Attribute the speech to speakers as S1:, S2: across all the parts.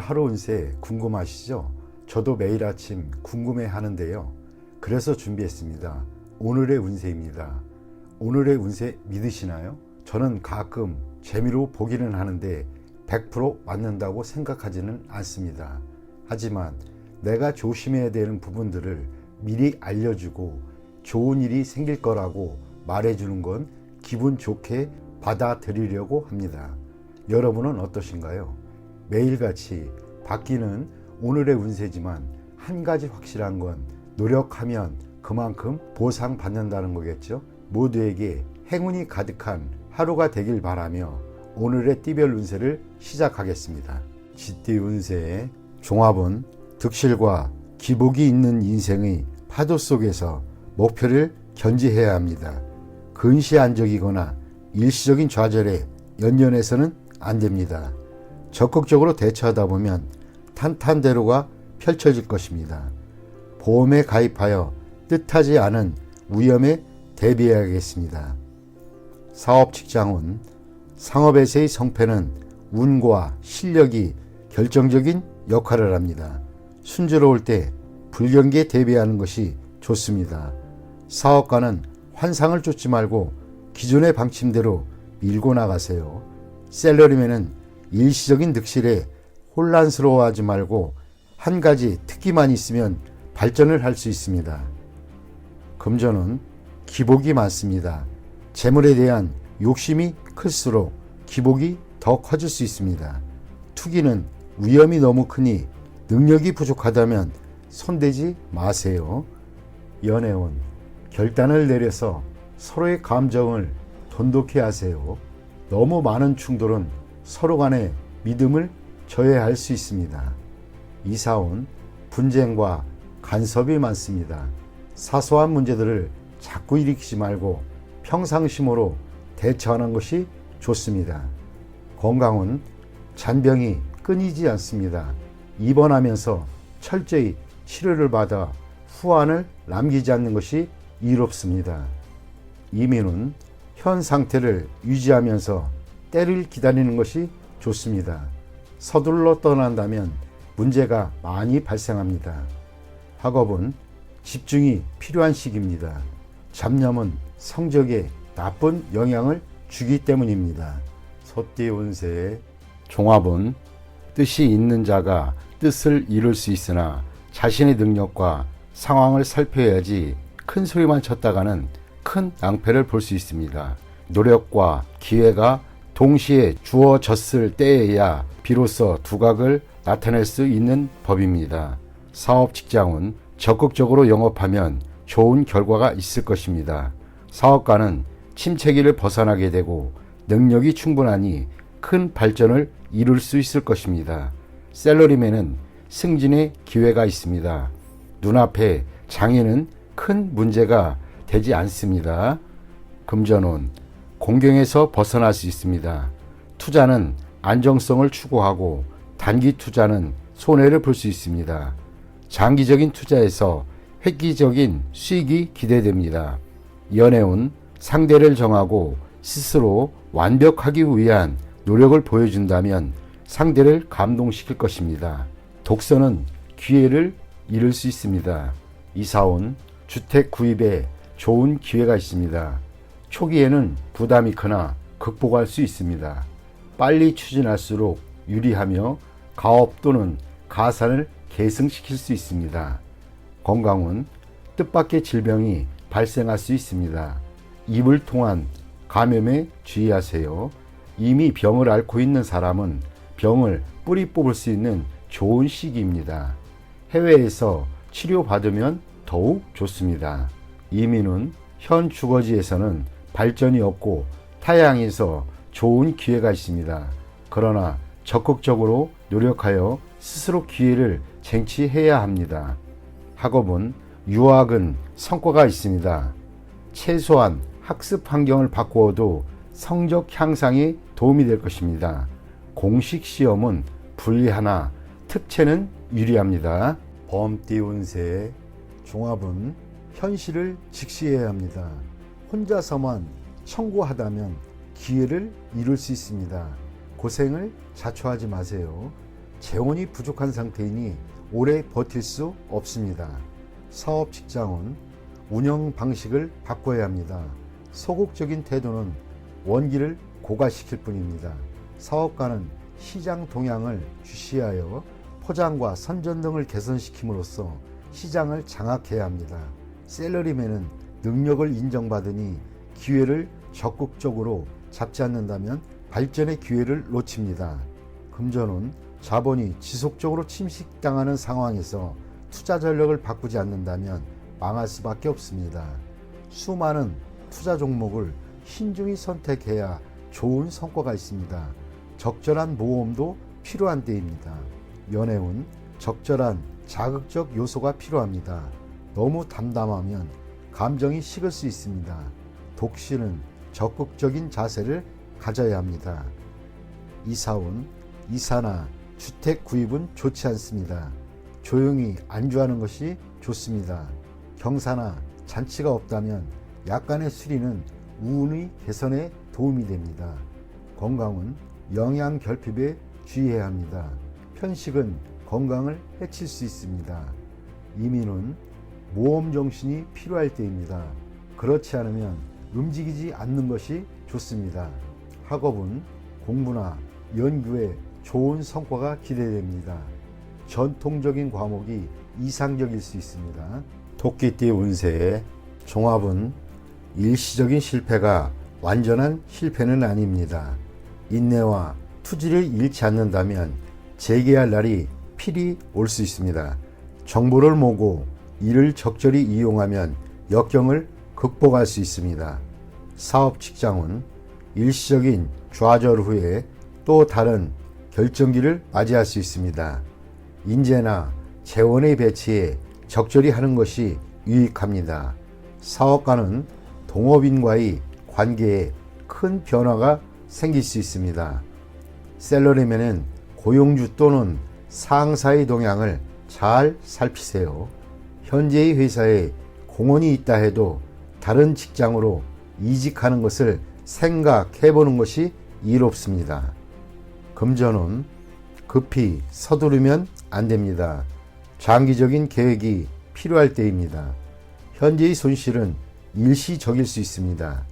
S1: 하루 운세 궁금하시죠? 저도 매일 아침 궁금해 하는데요. 그래서 준비했습니다. 오늘의 운세입니다. 오늘의 운세 믿으시나요? 저는 가끔 재미로 보기는 하는데 100% 맞는다고 생각하지는 않습니다. 하지만 내가 조심해야 되는 부분들을 미리 알려주고 좋은 일이 생길 거라고 말해주는 건 기분 좋게 받아들이려고 합니다. 여러분은 어떠신가요? 매일같이 바뀌는 오늘의 운세지만 한 가지 확실한 건 노력하면 그만큼 보상받는다는 거겠죠. 모두에게 행운이 가득한 하루가 되길 바라며 오늘의 띠별 운세를 시작하겠습니다. 쥐띠 운세의 종합은 득실과 기복이 있는 인생의 파도 속에서 목표를 견지해야 합니다. 근시안적이거나 일시적인 좌절에 연연해서는 안 됩니다. 적극적으로 대처하다 보면 탄탄대로가 펼쳐질 것입니다. 보험에 가입하여 뜻하지 않은 위험에 대비해야겠습니다. 사업 직장운, 상업에서의 성패는 운과 실력이 결정적인 역할을 합니다. 순조로울 때 불경기에 대비하는 것이 좋습니다. 사업가는 환상을 쫓지 말고 기존의 방침대로 밀고 나가세요. 셀러리맨은 일시적인 득실에 혼란스러워하지 말고 한 가지 특기만 있으면 발전을 할 수 있습니다. 금전은 기복이 많습니다. 재물에 대한 욕심이 클수록 기복이 더 커질 수 있습니다. 투기는 위험이 너무 크니 능력이 부족하다면 손대지 마세요. 연애운, 결단을 내려서 서로의 감정을 돈독히 하세요. 너무 많은 충돌은 서로 간의 믿음을 저해할 수 있습니다. 이사운, 분쟁과 간섭이 많습니다. 사소한 문제들을 자꾸 일으키지 말고 평상심으로 대처하는 것이 좋습니다. 건강은 잔병이 끊이지 않습니다. 입원하면서 철저히 치료를 받아 후환을 남기지 않는 것이 이롭습니다. 이민은 현 상태를 유지하면서 때를 기다리는 것이 좋습니다. 서둘러 떠난다면 문제가 많이 발생합니다. 학업은 집중이 필요한 시기입니다. 잡념은 성적에 나쁜 영향을 주기 때문입니다. 소띠 운세의 종합은 뜻이 있는 자가 뜻을 이룰 수 있으나 자신의 능력과 상황을 살펴야지 큰 소리만 쳤다가는 큰 낭패를 볼 수 있습니다. 노력과 기회가 동시에 주어졌을 때에야 비로소 두각을 나타낼 수 있는 법입니다. 사업 직장은 적극적으로 영업하면 좋은 결과가 있을 것입니다. 사업가는 침체기를 벗어나게 되고 능력이 충분하니 큰 발전을 이룰 수 있을 것입니다. 셀러리맨은 승진의 기회가 있습니다. 눈앞에 장애는 큰 문제가 되지 않습니다. 금전운, 공경에서 벗어날 수 있습니다. 투자는 안정성을 추구하고 단기 투자는 손해를 볼 수 있습니다. 장기적인 투자에서 획기적인 수익이 기대됩니다. 연애운, 상대를 정하고 스스로 완벽하기 위한 노력을 보여준다면 상대를 감동시킬 것입니다. 독서는 기회를 잃을 수 있습니다. 이사운, 주택 구입에 좋은 기회가 있습니다. 초기에는 부담이 크나 극복할 수 있습니다. 빨리 추진할수록 유리하며 가업 또는 가산을 계승시킬 수 있습니다. 건강은 뜻밖의 질병이 발생할 수 있습니다. 입을 통한 감염에 주의하세요. 이미 병을 앓고 있는 사람은 병을 뿌리 뽑을 수 있는 좋은 시기입니다. 해외에서 치료받으면 더욱 좋습니다. 이민은 현 주거지에서는 발전이 없고 타향에서 좋은 기회가 있습니다. 그러나 적극적으로 노력하여 스스로 기회를 쟁취해야 합니다. 학업은 유학은 성과가 있습니다. 최소한 학습 환경을 바꾸어도 성적 향상에 도움이 될 것입니다. 공식 시험은 불리하나 특채는 유리합니다. 범띠 운세의 종합은 현실을 직시해야 합니다. 혼자서만 청구하다면 기회를 이룰 수 있습니다. 고생을 자초하지 마세요. 재원이 부족한 상태이니 오래 버틸 수 없습니다. 사업 직장은 운영 방식을 바꿔야 합니다. 소극적인 태도는 원기를 고갈시킬 뿐입니다. 사업가는 시장 동향을 주시하여 포장과 선전 등을 개선시킴으로써 시장을 장악해야 합니다. 셀러리맨은 능력을 인정받으니 기회를 적극적으로 잡지 않는다면 발전의 기회를 놓칩니다. 금전은 자본이 지속적으로 침식당하는 상황에서 투자 전략을 바꾸지 않는다면 망할 수밖에 없습니다. 수많은 투자 종목을 신중히 선택해야 좋은 성과가 있습니다. 적절한 모험도 필요한 때입니다. 연애운 적절한 자극적 요소가 필요합니다. 너무 담담하면 감정이 식을 수 있습니다. 독신은 적극적인 자세를 가져야 합니다. 이사운 이사나 주택 구입은 좋지 않습니다. 조용히 안주하는 것이 좋습니다. 경사나 잔치가 없다면 약간의 수리는 우운의 개선에 도움이 됩니다. 건강은 영양 결핍에 주의해야 합니다. 편식은 건강을 해칠 수 있습니다. 이민은 모험 정신이 필요할 때입니다. 그렇지 않으면 움직이지 않는 것이 좋습니다. 학업은 공부나 연구에 좋은 성과가 기대됩니다. 전통적인 과목이 이상적일 수 있습니다. 토끼띠 운세의 종합은 일시적인 실패가 완전한 실패는 아닙니다. 인내와 투지를 잃지 않는다면 재개할 날이 필히 올 수 있습니다. 정보를 모으고 이를 적절히 이용하면 역경을 극복할 수 있습니다. 사업 직장은 일시적인 좌절 후에 또 다른 결정기를 맞이할 수 있습니다. 인재나 재원의 배치에 적절히 하는 것이 유익합니다. 사업가는 동업인과의 관계에 큰 변화가 생길 수 있습니다. 셀러리맨은 고용주 또는 상사의 동향을 잘 살피세요. 현재의 회사에 공헌이 있다 해도 다른 직장으로 이직하는 것을 생각해 보는 것이 이롭습니다. 금전은 급히 서두르면 안 됩니다. 장기적인 계획이 필요할 때입니다. 현재의 손실은 일시적일 수 있습니다.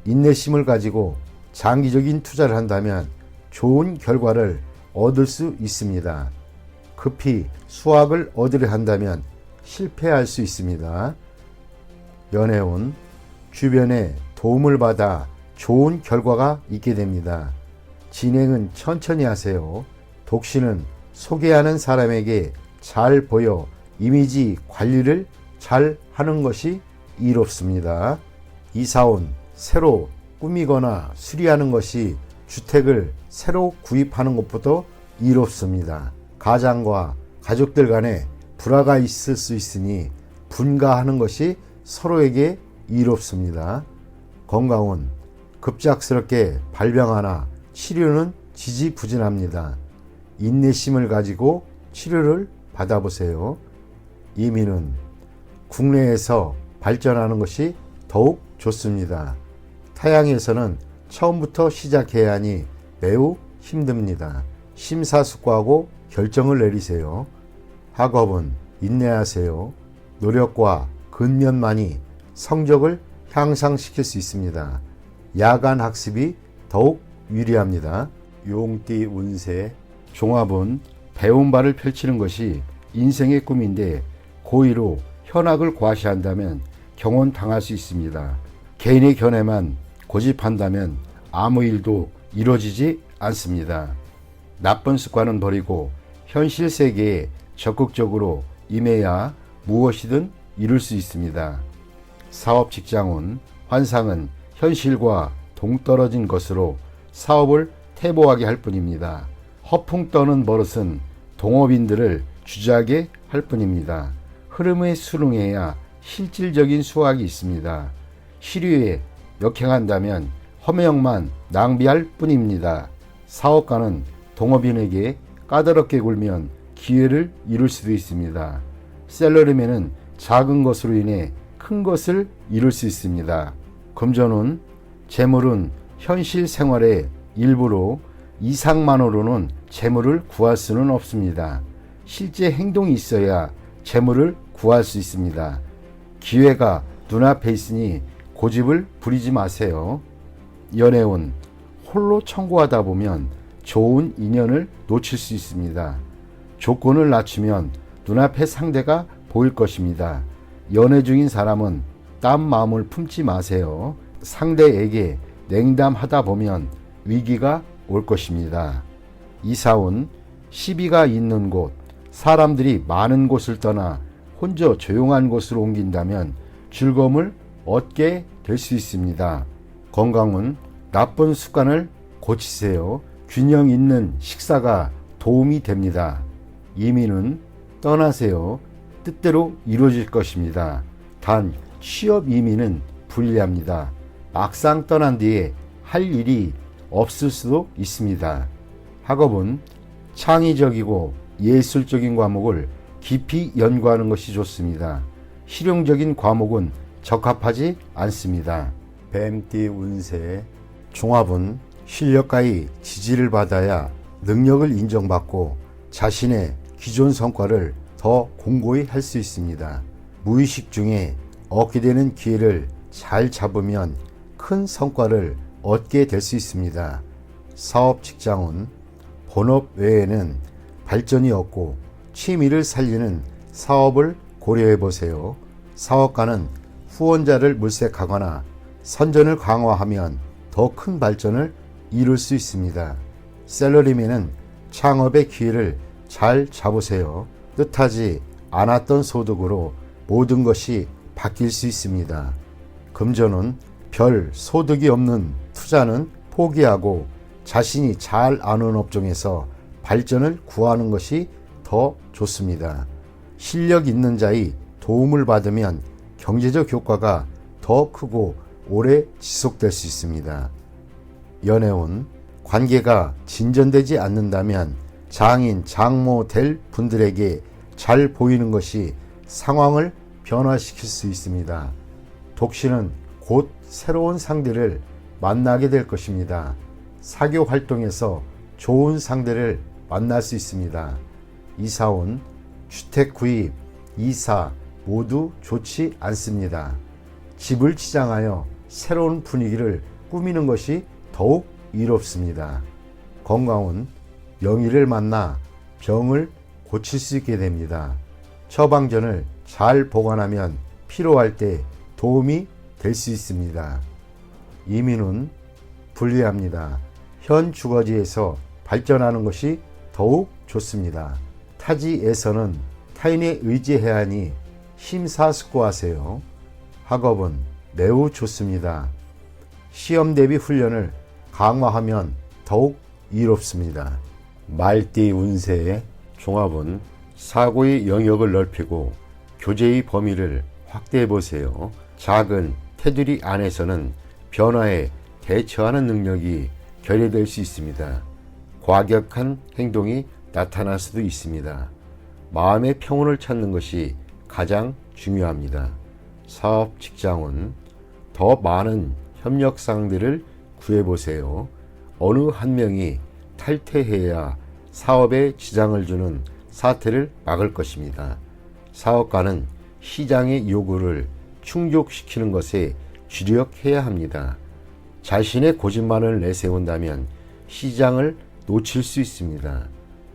S1: 인내심을 가지고 장기적인 투자를 한다면 좋은 결과를 얻을 수 있습니다. 급히 수확을 얻으려 한다면 실패할 수 있습니다. 연애운 주변의 도움을 받아 좋은 결과가 있게 됩니다. 진행은 천천히 하세요. 독신은 소개하는 사람에게 잘 보여 이미지 관리를 잘 하는 것이 이롭습니다. 이사온 새로 꾸미거나 수리하는 것이 주택을 새로 구입하는 것보다 이롭습니다. 가장과 가족들 간에 불화가 있을 수 있으니 분가하는 것이 서로에게 이롭습니다. 건강은 급작스럽게 발병하나 치료는 지지부진합니다. 인내심을 가지고 치료를 받아보세요. 이민은 국내에서 발전하는 것이 더욱 좋습니다. 타양에서는 처음부터 시작해야 하니 매우 힘듭니다. 심사숙고하고 결정을 내리세요. 학업은 인내하세요. 노력과 근면만이 성적을 향상시킬 수 있습니다. 야간 학습이 더욱 유리합니다. 용띠 운세 종합은 배운 바를 펼치는 것이 인생의 꿈인데 고의로 현학을 과시한다면 경혼당할 수 있습니다. 개인의 견해만 고집한다면 아무 일도 이루어지지 않습니다. 나쁜 습관은 버리고 현실 세계에 적극적으로 임해야 무엇이든 이룰 수 있습니다. 사업 직장운 환상은 현실과 동떨어진 것으로 사업을 태보하게 할 뿐입니다. 허풍 떠는 버릇은 동업인들을 주저하게 할 뿐입니다. 흐름에 순응해야 실질적인 수확이 있습니다. 시류에 역행한다면 허명만 낭비할 뿐입니다. 사업가는 동업인에게 까다롭게 굴면 기회를 잃을 수도 있습니다. 셀러리맨은 작은 것으로 인해 큰 것을 이룰 수 있습니다. 금전운 재물은 현실 생활의 일부로 이상만으로는 재물을 구할 수는 없습니다. 실제 행동이 있어야 재물을 구할 수 있습니다. 기회가 눈앞에 있으니 고집을 부리지 마세요. 연애운, 홀로 청구하다 보면 좋은 인연을 놓칠 수 있습니다. 조건을 낮추면 눈앞에 상대가 보일 것입니다. 연애 중인 사람은 딴 마음을 품지 마세요. 상대에게 냉담하다 보면 위기가 올 것입니다. 이사운, 시비가 있는 곳, 사람들이 많은 곳을 떠나 혼자 조용한 곳으로 옮긴다면 즐거움을 얻게 될 수 있습니다. 건강은 나쁜 습관을 고치세요. 균형 있는 식사가 도움이 됩니다. 이민은 떠나세요. 뜻대로 이루어질 것입니다. 단 취업 이민은 불리합니다. 막상 떠난 뒤에 할 일이 없을 수도 있습니다. 학업은 창의적이고 예술적인 과목을 깊이 연구하는 것이 좋습니다. 실용적인 과목은 적합하지 않습니다. 뱀띠 운세 종합은 실력가의 지지를 받아야 능력을 인정받고 자신의 기존 성과를 더 공고히 할 수 있습니다. 무의식 중에 얻게 되는 기회를 잘 잡으면 큰 성과를 얻게 될 수 있습니다. 사업 직장은 본업 외에는 발전이 없고 취미를 살리는 사업을 고려해 보세요. 사업가는 후원자를 물색하거나 선전을 강화하면 더 큰 발전을 이룰 수 있습니다. 셀러리맨은 창업의 기회를 잘 잡으세요. 뜻하지 않았던 소득으로 모든 것이 바뀔 수 있습니다. 금전은 별 소득이 없는 투자는 포기하고 자신이 잘 아는 업종에서 발전을 구하는 것이 더 좋습니다. 실력 있는 자의 도움을 받으면 경제적 효과가 더 크고 오래 지속될 수 있습니다. 연애운, 관계가 진전되지 않는다면 장인, 장모 될 분들에게 잘 보이는 것이 상황을 변화시킬 수 있습니다. 독신은 곧 새로운 상대를 만나게 될 것입니다. 사교 활동에서 좋은 상대를 만날 수 있습니다. 이사운, 주택 구입, 이사 모두 좋지 않습니다. 집을 치장하여 새로운 분위기를 꾸미는 것이 더욱 이롭습니다. 건강은 명의를 만나 병을 고칠 수 있게 됩니다. 처방전을 잘 보관하면 필요할 때 도움이 될 수 있습니다. 이민은 불리합니다. 현 주거지에서 발전하는 것이 더욱 좋습니다. 타지에서는 타인에 의지해야 하니 심사숙고하세요. 학업은 매우 좋습니다. 시험 대비 훈련을 강화하면 더욱 이롭습니다. 말띠 운세의 종합은 사고의 영역을 넓히고 교제의 범위를 확대해 보세요. 작은 테두리 안에서는 변화에 대처하는 능력이 결여될 수 있습니다. 과격한 행동이 나타날 수도 있습니다. 마음의 평온을 찾는 것이 가장 중요합니다. 사업 직장은 더 많은 협력 상대를 구해보세요. 어느 한 명이 탈퇴해야 사업에 지장을 주는 사태를 막을 것입니다. 사업가는 시장의 요구를 충족시키는 것에 주력해야 합니다. 자신의 고집만을 내세운다면 시장을 놓칠 수 있습니다.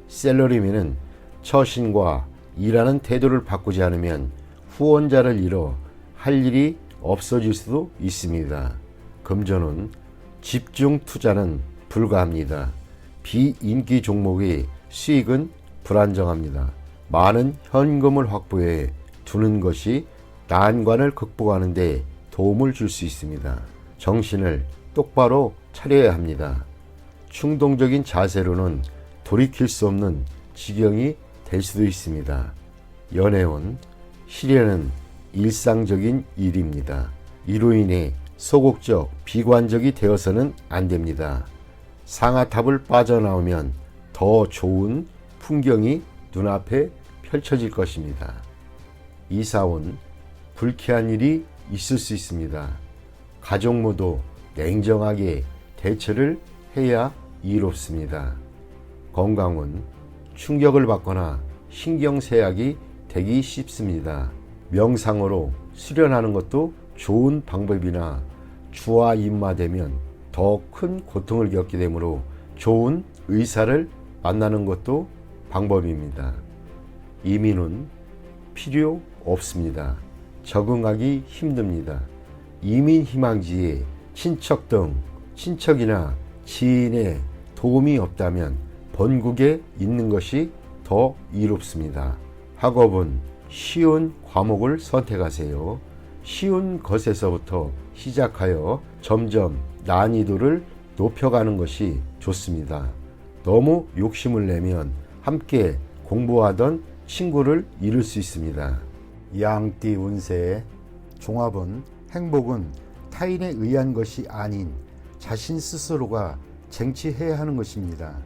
S1: 셀러리맨은 처신과 일하는 태도를 바꾸지 않으면 후원자를 잃어 할 일이 없어질 수도 있습니다. 금전은 집중 투자는 불가합니다. 비인기 종목의 수익은 불안정합니다. 많은 현금을 확보해 두는 것이 난관을 극복하는 데 도움을 줄 수 있습니다. 정신을 똑바로 차려야 합니다. 충동적인 자세로는 돌이킬 수 없는 지경이 될 수도 있습니다. 연애운, 시련은 일상적인 일입니다. 이로 인해 소극적, 비관적이 되어서는 안 됩니다. 상아탑을 빠져나오면 더 좋은 풍경이 눈앞에 펼쳐질 것입니다. 이사운, 불쾌한 일이 있을 수 있습니다. 가족 모두 냉정하게 대처를 해야 이롭습니다. 건강운 충격을 받거나 신경쇠약이 되기 쉽습니다. 명상으로 수련하는 것도 좋은 방법이나 주와 입마되면 더 큰 고통을 겪게 되므로 좋은 의사를 만나는 것도 방법입니다. 이민은 필요 없습니다. 적응하기 힘듭니다. 이민 희망지에 친척 등 친척이나 지인의 도움이 없다면 본국에 있는 것이 더 이롭습니다. 학업은 쉬운 과목을 선택하세요. 쉬운 것에서부터 시작하여 점점 난이도를 높여가는 것이 좋습니다. 너무 욕심을 내면 함께 공부하던 친구를 잃을 수 있습니다. 양띠 운세 종합은 행복은 타인에 의한 것이 아닌 자신 스스로가 쟁취해야 하는 것입니다.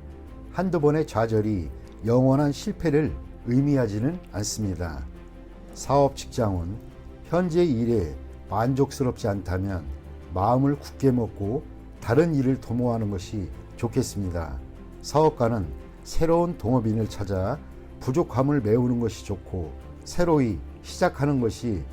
S1: 한두 번의 좌절이 영원한 실패를 의미하지는 않습니다. 사업 직장은 현재 일에 만족스럽지 않다면 마음을 굳게 먹고 다른 일을 도모하는 것이 좋겠습니다. 사업가는 새로운 동업인을 찾아 부족함을 메우는 것이 좋고 새로이 시작하는 것이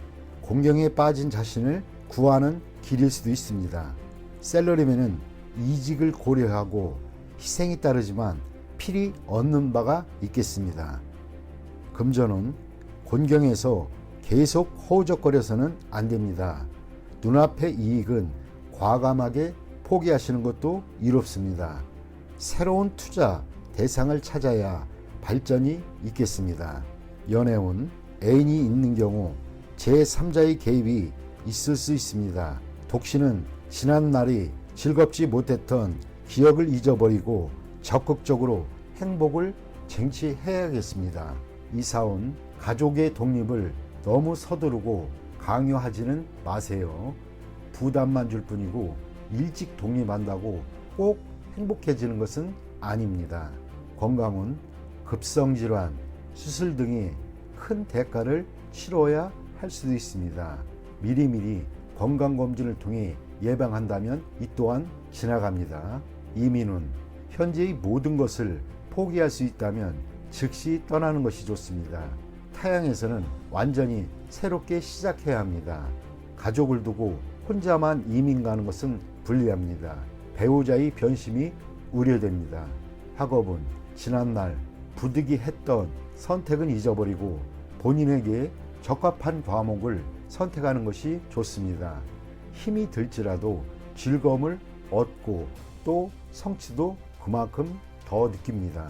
S1: 공경에 빠진 자신을 구하는 길일 수도 있습니다. 셀러리맨은 이직을 고려하고 희생이 따르지만 필히 얻는 바가 있겠습니다. 금전은 곤경에서 계속 허우적거려서는 안 됩니다. 눈앞의 이익은 과감하게 포기하시는 것도 이롭습니다. 새로운 투자 대상을 찾아야 발전이 있겠습니다. 연애운 애인이 있는 경우 제3자의 개입이 있을 수 있습니다. 독신은 지난 날이 즐겁지 못했던 기억을 잊어버리고 적극적으로 행복을 쟁취해야겠습니다. 이사운 가족의 독립을 너무 서두르고 강요하지는 마세요. 부담만 줄 뿐이고 일찍 독립한다고 꼭 행복해지는 것은 아닙니다. 건강은 급성질환, 수술 등의 큰 대가를 치러야 할 수도 있습니다. 미리미리 건강검진을 통해 예방한다면 이 또한 지나갑니다. 이민은 현재의 모든 것을 포기할 수 있다면 즉시 떠나는 것이 좋습니다. 타양에서는 완전히 새롭게 시작해야 합니다. 가족을 두고 혼자만 이민 가는 것은 불리합니다. 배우자의 변심이 우려됩니다. 학업은 지난날 부득이했던 선택은 잊어버리고 본인에게 적합한 과목을 선택하는 것이 좋습니다. 힘이 들지라도 즐거움을 얻고 또 성취도 그만큼 더 느낍니다.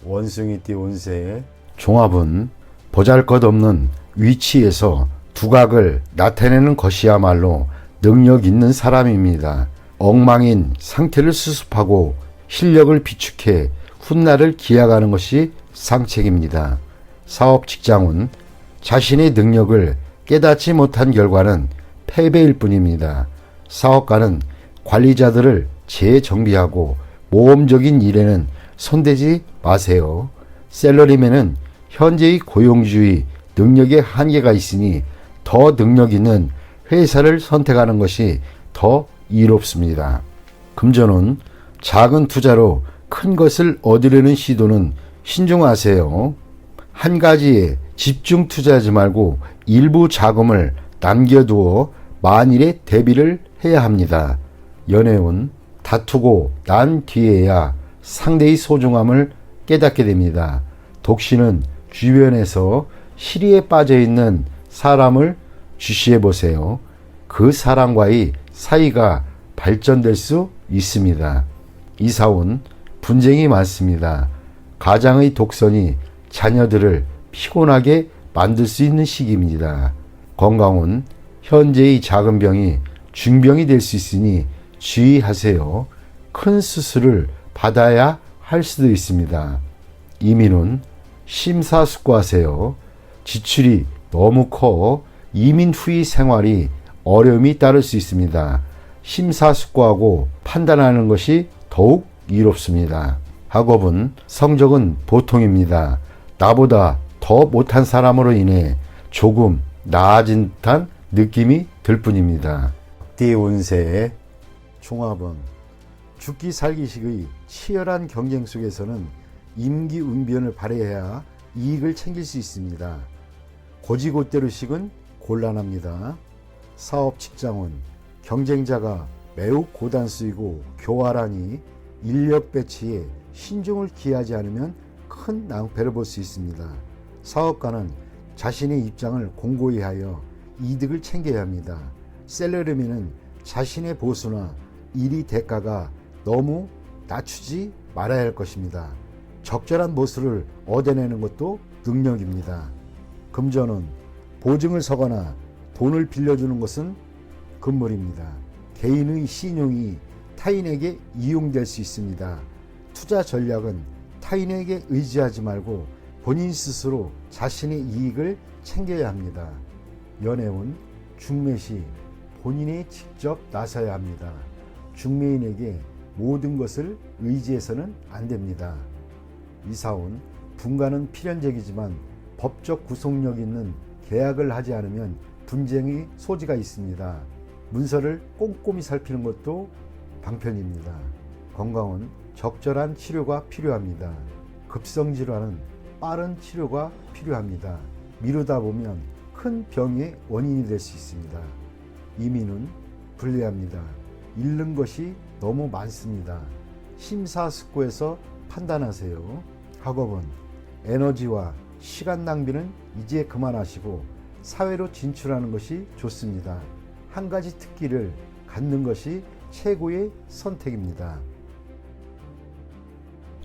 S1: 원숭이띠 운세의 종합은 보잘것없는 위치에서 두각을 나타내는 것이야말로 능력 있는 사람입니다. 엉망인 상태를 수습하고 실력을 비축해 훗날을 기약하는 것이 상책입니다. 사업 직장은 자신의 능력을 깨닫지 못한 결과는 패배일 뿐입니다. 사업가는 관리자들을 재정비하고 모험적인 일에는 손대지 마세요. 셀러리맨은 현재의 고용주의 능력에 한계가 있으니 더 능력 있는 회사를 선택하는 것이 더 이롭습니다. 금전은 작은 투자로 큰 것을 얻으려는 시도는 신중하세요. 한 가지에 집중 투자하지 말고 일부 자금을 남겨두어 만일의 대비를 해야 합니다. 연애운 다투고 난 뒤에야 상대의 소중함을 깨닫게 됩니다. 독신은 주변에서 시리에 빠져있는 사람을 주시해 보세요. 그 사람과의 사이가 발전될 수 있습니다. 이사운 분쟁이 많습니다. 가장의 독선이 자녀들을 피곤하게 만들 수 있는 시기입니다. 건강은 현재의 작은 병이 중병이 될 수 있으니 주의하세요. 큰 수술을 받아야 할 수도 있습니다. 이민은 심사숙고하세요. 지출이 너무 커 이민 후의 생활이 어려움이 따를 수 있습니다. 심사숙고하고 판단하는 것이 더욱 이롭습니다. 학업은 성적은 보통입니다. 나보다 더 못한 사람으로 인해 조금 나아진 듯한 느낌이 들 뿐입니다. 띠 운세의 종합은 죽기 살기식의 치열한 경쟁 속에서는 임기응변을 발휘해야 이익을 챙길 수 있습니다. 고지고대로식은 곤란합니다. 사업 직장은 경쟁자가 매우 고단수이고 교활하니 인력 배치에 신중을 기하지 않으면 큰 낭패를 볼 수 있습니다. 사업가는 자신의 입장을 공고히 하여 이득을 챙겨야 합니다. 셀러리맨은 자신의 보수나 일의 대가가 너무 낮추지 말아야 할 것입니다. 적절한 보수를 얻어내는 것도 능력입니다. 금전은 보증을 서거나 돈을 빌려주는 것은 금물입니다. 개인의 신용이 타인에게 이용될 수 있습니다. 투자 전략은 타인에게 의지하지 말고 본인 스스로 자신의 이익을 챙겨야 합니다. 연애운 중매시 본인이 직접 나서야 합니다. 중매인에게 모든 것을 의지해서는 안 됩니다. 이사운 분가는 필연적이지만 법적 구속력 있는 계약을 하지 않으면 분쟁의 소지가 있습니다. 문서를 꼼꼼히 살피는 것도 방편입니다. 건강은 적절한 치료가 필요합니다. 급성질환은 빠른 치료가 필요합니다. 미루다 보면 큰 병의 원인이 될 수 있습니다. 이민은 불리합니다. 잃는 것이 너무 많습니다. 심사숙고해서 판단하세요. 학업은 에너지와 시간 낭비는 이제 그만하시고 사회로 진출하는 것이 좋습니다. 한 가지 특기를 갖는 것이 최고의 선택입니다.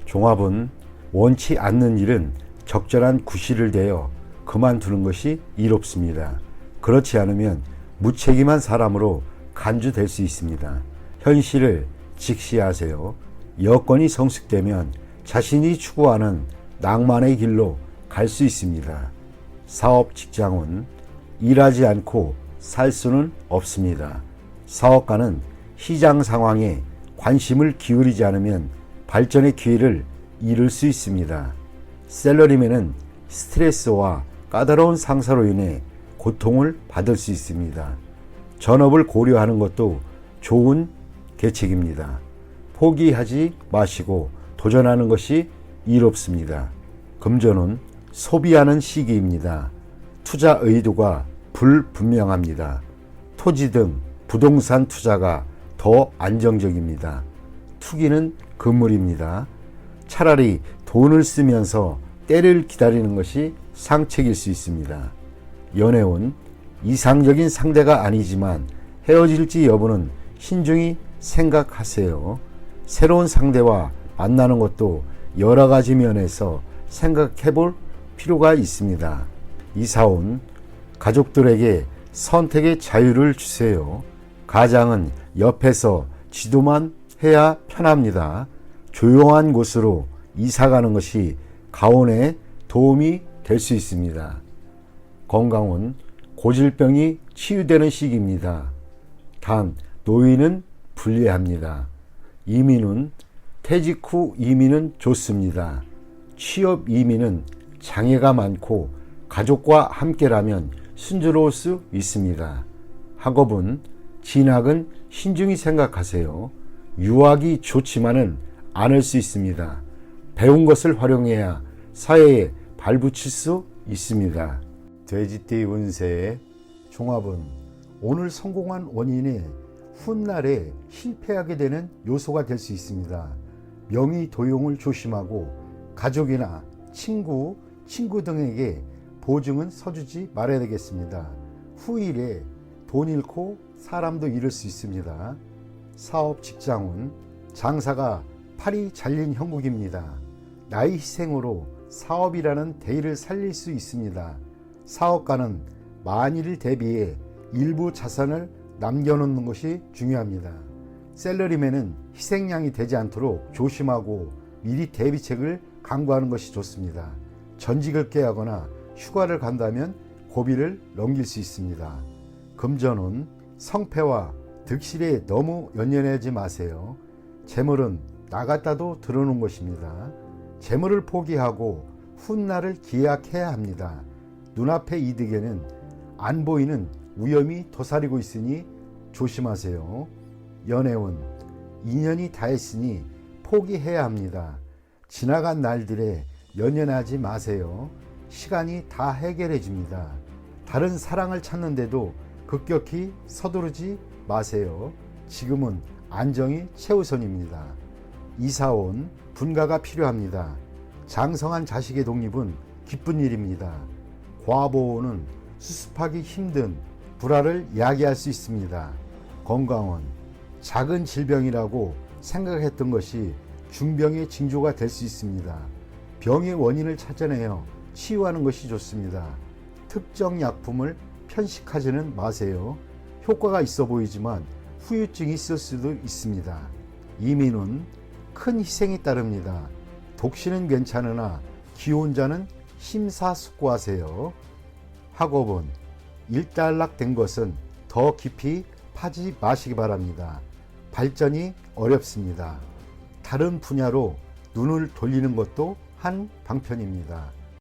S1: 종합은 원치 않는 일은 적절한 구실을 대어 그만두는 것이 이롭습니다. 그렇지 않으면 무책임한 사람으로 간주될 수 있습니다. 현실을 직시하세요. 여건이 성숙되면 자신이 추구하는 낭만의 길로 갈 수 있습니다. 사업 직장은 일하지 않고 살 수는 없습니다. 사업가는 시장 상황에 관심을 기울이지 않으면 발전의 기회를 잃을 수 있습니다. 셀러리맨은 스트레스와 까다로운 상사로 인해 고통을 받을 수 있습니다. 전업을 고려하는 것도 좋은 계책입니다. 포기하지 마시고 도전하는 것이 이롭습니다. 금전은 소비하는 시기입니다. 투자 의도가 불분명합니다. 토지 등 부동산 투자가 더 안정적입니다. 투기는 금물입니다. 차라리 돈을 쓰면서 때를 기다리는 것이 상책일 수 있습니다. 연애운 이상적인 상대가 아니지만 헤어질지 여부는 신중히 생각하세요. 새로운 상대와 만나는 것도 여러 가지 면에서 생각해 볼 필요가 있습니다. 이사온 가족들에게 선택의 자유를 주세요. 가장은 옆에서 지도만 해야 편합니다. 조용한 곳으로 이사가는 것이 가온에 도움이 될 수 있습니다. 건강은 고질병이 치유되는 시기입니다. 단 노인은 불리합니다. 이민은 퇴직 후 이민은 좋습니다. 취업 이민은 장애가 많고 가족과 함께라면 순조로울 수 있습니다. 학업은 진학은 신중히 생각하세요. 유학이 좋지만은 않을 수 있습니다. 배운 것을 활용해야 사회에 발붙일 수 있습니다. 돼지띠 운세의 종합은 오늘 성공한 원인이 훗날에 실패하게 되는 요소가 될 수 있습니다. 명의 도용을 조심하고 가족이나 친구 등에게 보증은 서주지 말아야 되겠습니다. 후일에 돈 잃고 사람도 잃을 수 있습니다. 사업 직장운 장사가 팔이 잘린 형국입니다. 나의 희생으로 사업이라는 대의를 살릴 수 있습니다. 사업가는 만일을 대비해 일부 자산을 남겨놓는 것이 중요합니다. 셀러리맨은 희생양이 되지 않도록 조심하고 미리 대비책을 강구하는 것이 좋습니다. 전직을 깨하거나 휴가를 간다면 고비를 넘길 수 있습니다. 금전은 성패와 득실에 너무 연연하지 마세요. 재물은 나갔다도 들어오는 것입니다. 재물을 포기하고 훗날을 기약해야 합니다. 눈앞의 이득에는 안 보이는 위험이 도사리고 있으니 조심하세요. 연애운 인연이 다했으니 포기해야 합니다. 지나간 날들에 연연하지 마세요. 시간이 다 해결해 줍니다. 다른 사랑을 찾는데도 급격히 서두르지 마세요. 지금은 안정이 최우선입니다. 이사온 분가가 필요합니다. 장성한 자식의 독립은 기쁜 일입니다. 과보호는 수습하기 힘든 불화를 야기할 수 있습니다. 건강은 작은 질병이라고 생각했던 것이 중병의 징조가 될 수 있습니다. 병의 원인을 찾아내어 치유하는 것이 좋습니다. 특정 약품을 편식하지는 마세요. 효과가 있어 보이지만 후유증이 있을 수도 있습니다. 이민은 큰 희생이 따릅니다. 독신은 괜찮으나 기혼자는 심사숙고하세요. 학업은 일단락된 것은 더 깊이 파지 마시기 바랍니다. 발전이 어렵습니다. 다른 분야로 눈을 돌리는 것도 한 방편입니다.